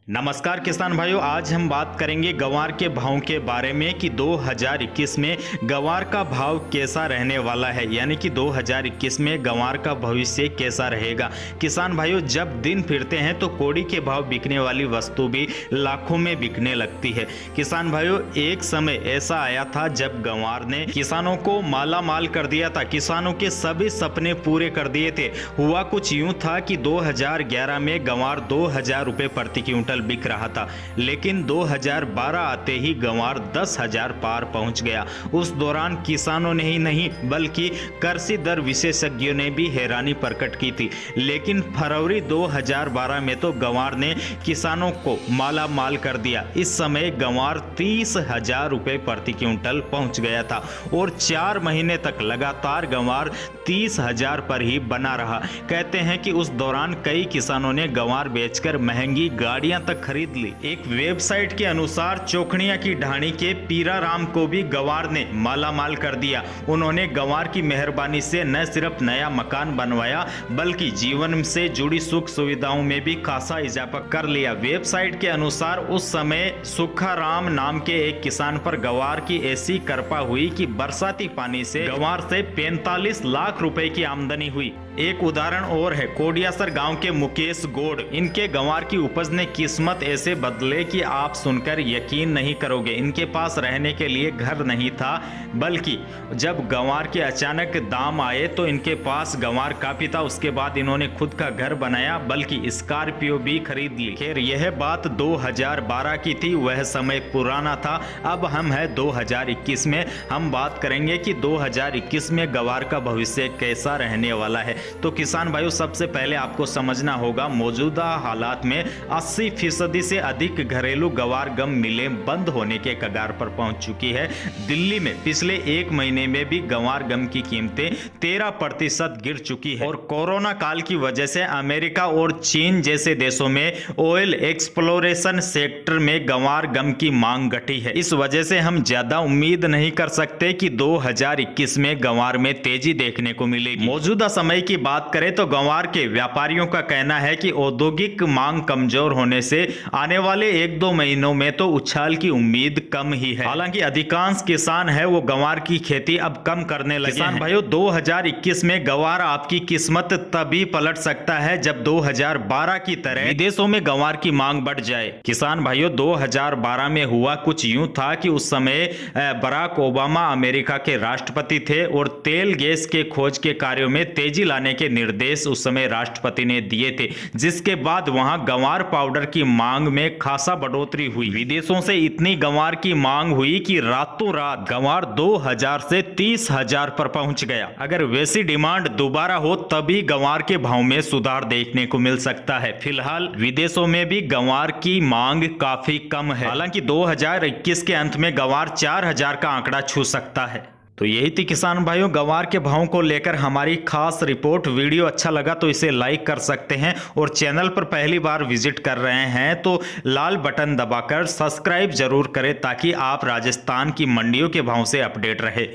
नमस्कार किसान भाइयों, आज हम बात करेंगे गंवार के भाव के बारे में कि 2021 में गंवार का भाव कैसा रहने वाला है, यानी कि 2021 में गंवार का भविष्य कैसा रहेगा। किसान भाइयों, जब दिन फिरते हैं तो कोड़ी के भाव बिकने वाली वस्तु भी लाखों में बिकने लगती है। किसान भाइयों, एक समय ऐसा आया था जब गंवार ने किसानों को माला माल कर दिया था, किसानों के सभी सपने पूरे कर दिए थे। हुआ कुछ यूं था कि 2011 में गंवार 2000 रुपये प्रति क्विंटल बिक रहा था, लेकिन 2012 आते ही गंवार 10,000 पार पहुंच गया। उस दौरान किसानों ने ही नहीं बल्कि कृषि दर विशेषज्ञों ने भी हैरानी प्रकट की थी। लेकिन फरवरी 2012 में तो गंवार ने किसानों को माला माल कर दिया। इस समय गंवार 30,000 रुपये प्रति क्विंटल पहुंच गया था और 4 महीने तक लगातार गंवार 30,000 पर ही बना रहा। कहते हैं कि उस दौरान कई किसानों ने गंवार बेचकर महंगी गाड़ियां तक खरीद ली। एक वेबसाइट के अनुसार चोखनिया की ढाणी के पीरा राम को भी गंवार ने माला माल कर दिया। उन्होंने गंवार की मेहरबानी से न सिर्फ नया मकान बनवाया बल्कि जीवन से जुड़ी सुख सुविधाओं में भी खासा इजाफा कर लिया। वेबसाइट के अनुसार उस समय सुखा राम नाम के एक किसान पर गंवार की ऐसी कृपा हुई कि बरसाती पानी से गंवार से 45 लाख रुपए की आमदनी हुई। एक उदाहरण और है कोडियासर गांव के मुकेश गोड़। इनके गंवार की उपज ने किस्मत ऐसे बदले कि आप सुनकर यकीन नहीं करोगे। इनके पास रहने के लिए घर नहीं था, बल्कि जब गंवार के अचानक दाम आए तो इनके पास गंवार काफी था। उसके बाद इन्होंने खुद का घर बनाया, बल्कि स्कॉर्पियो भी खरीद ली। खैर, यह बात 2012 की थी, वह समय पुराना था। अब हम है 2021 में। हम बात करेंगे कि 2021 में गंवार का भविष्य कैसा रहने वाला है। तो किसान भाइयों, सबसे पहले आपको समझना होगा मौजूदा हालात में 80% से अधिक घरेलू गंवार गम मिलें बंद होने के कगार पर पहुंच चुकी है। दिल्ली में पिछले एक महीने में भी गंवार गम की कीमतें 13% गिर चुकी है और कोरोना काल की वजह से अमेरिका और चीन जैसे देशों में ऑयल एक्सप्लोरेशन सेक्टर में गंवार गम की मांग घटी है। इस वजह से हम ज्यादा उम्मीद नहीं कर सकते कि 2021 में गंवार में तेजी देखने को मिलेगी। मौजूदा समय की बात करें तो गंवार के व्यापारियों का कहना है कि औद्योगिक मांग कमजोर होने से आने वाले 1-2 महीनों में तो उछाल की उम्मीद कम ही है। हालांकि अधिकांश किसान है वो गंवार की खेती अब कम करने लगे हैं। भाइयों, 2021 में गंवार आपकी किस्मत तभी पलट सकता है जब 2012 की तरह विदेशों में गंवार की मांग बढ़ जाए। किसान भाइयों, 2012 में हुआ कुछ यूं था कि उस समय बराक ओबामा अमेरिका के राष्ट्रपति थे और तेल गैस के खोज के कार्यों में तेजी लाने के निर्देश उस समय राष्ट्रपति ने दिए थे, जिसके बाद वहां गंवार पाउडर की मांग में खासा बढ़ोतरी हुई। विदेशों से इतनी गंवार की मांग हुई कि रातों रात गंवार 2000 से 30,000 पर पहुंच गया। अगर वैसी डिमांड दोबारा हो तभी गंवार के भाव में सुधार देखने को मिल सकता है। फिलहाल विदेशों में भी गंवार की मांग काफी कम है। हालांकि 2021 के अंत में गंवार 4000 का आंकड़ा छू सकता है। तो यही थी किसान भाइयों गंवार के भाव को लेकर हमारी खास रिपोर्ट। वीडियो अच्छा लगा तो इसे लाइक कर सकते हैं और चैनल पर पहली बार विजिट कर रहे हैं तो लाल बटन दबाकर सब्सक्राइब जरूर करें ताकि आप राजस्थान की मंडियों के भाव से अपडेट रहे।